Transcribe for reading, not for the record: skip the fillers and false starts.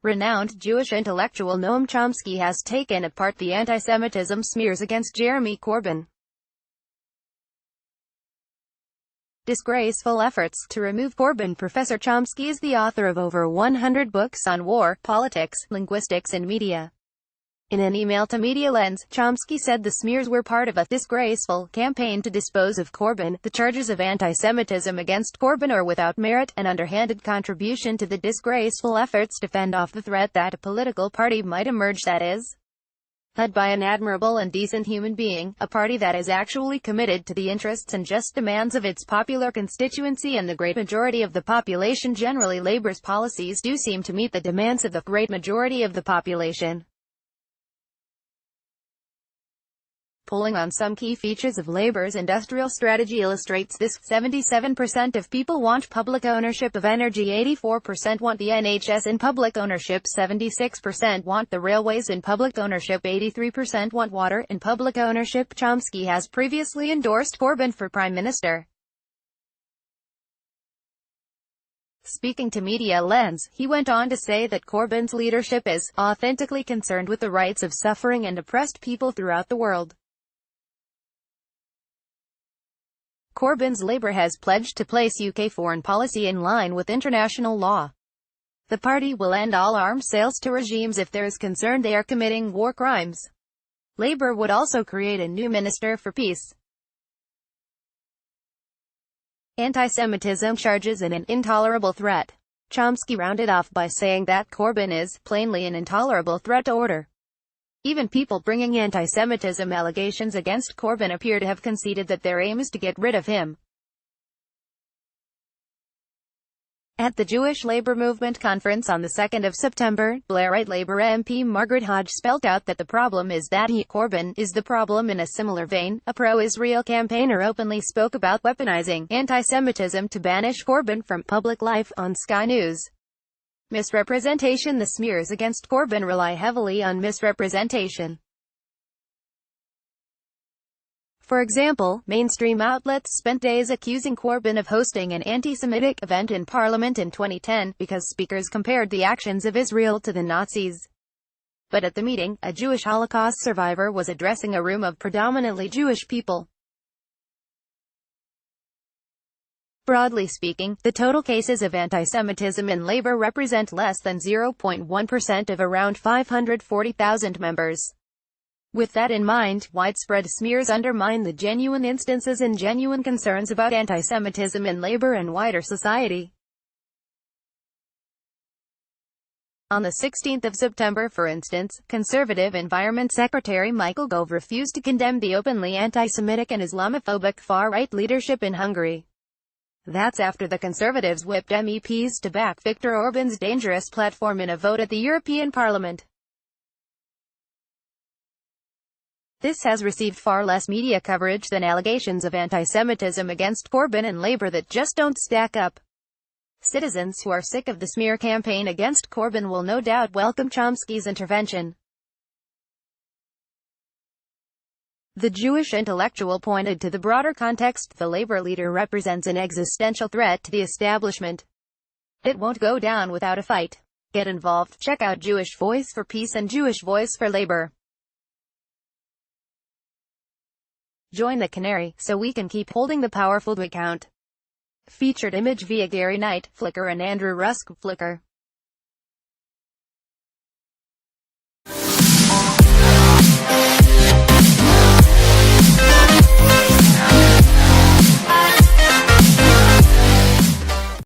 Renowned Jewish intellectual Noam Chomsky has taken apart the anti-Semitism smears against Jeremy Corbyn. Disgraceful efforts to remove Corbyn. Professor Chomsky is the author of over 100 books on war, politics, linguistics and media. In an email to Media Lens, Chomsky said the smears were part of a disgraceful campaign to dispose of Corbyn. The charges of anti-Semitism against Corbyn are without merit, an underhanded contribution to the disgraceful efforts to fend off the threat that a political party might emerge that is led by an admirable and decent human being, a party that is actually committed to the interests and just demands of its popular constituency and the great majority of the population. Generally, Labour's policies do seem to meet the demands of the great majority of the population. Polling on some key features of Labour's industrial strategy illustrates this. 77% of people want public ownership of energy, 84% want the NHS in public ownership, 76% want the railways in public ownership, 83% want water in public ownership. Chomsky has previously endorsed Corbyn for Prime Minister. Speaking to Media Lens, he went on to say that Corbyn's leadership is authentically concerned with the rights of suffering and oppressed people throughout the world. Corbyn's Labour has pledged to place UK foreign policy in line with international law. The party will end all arms sales to regimes if there is concern they are committing war crimes. Labour would also create a new Minister for Peace. Anti-Semitism charges an intolerable threat. Chomsky rounded off by saying that Corbyn is plainly an intolerable threat to order. Even people bringing anti-Semitism allegations against Corbyn appear to have conceded that their aim is to get rid of him. At the Jewish Labour Movement conference on the 2nd of September, Blairite Labour MP Margaret Hodge spelt out that the problem is that Corbyn is the problem. In a similar vein, a pro-Israel campaigner openly spoke about weaponizing anti-Semitism to banish Corbyn from public life on Sky News. Misrepresentation. The smears against Corbyn rely heavily on misrepresentation. For example, mainstream outlets spent days accusing Corbyn of hosting an anti-Semitic event in Parliament in 2010, because speakers compared the actions of Israel to the Nazis. But at the meeting, a Jewish Holocaust survivor was addressing a room of predominantly Jewish people. Broadly speaking, the total cases of anti-Semitism in Labour represent less than 0.1% of around 540,000 members. With that in mind, widespread smears undermine the genuine instances and genuine concerns about anti-Semitism in Labour and wider society. On the 16th of September, for instance, Conservative Environment Secretary Michael Gove refused to condemn the openly anti-Semitic and Islamophobic far-right leadership in Hungary. That's after the Conservatives whipped MEPs to back Viktor Orban's dangerous platform in a vote at the European Parliament. This has received far less media coverage than allegations of anti-Semitism against Corbyn and Labour that just don't stack up. Citizens who are sick of the smear campaign against Corbyn will no doubt welcome Chomsky's intervention. The Jewish intellectual pointed to the broader context. The Labour leader represents an existential threat to the establishment. It won't go down without a fight. Get involved. Check out Jewish Voice for Peace and Jewish Voice for Labour. Join the Canary, so we can keep holding the powerful to account. Featured image via Gary Knight, Flickr and Andrew Rusk, Flickr.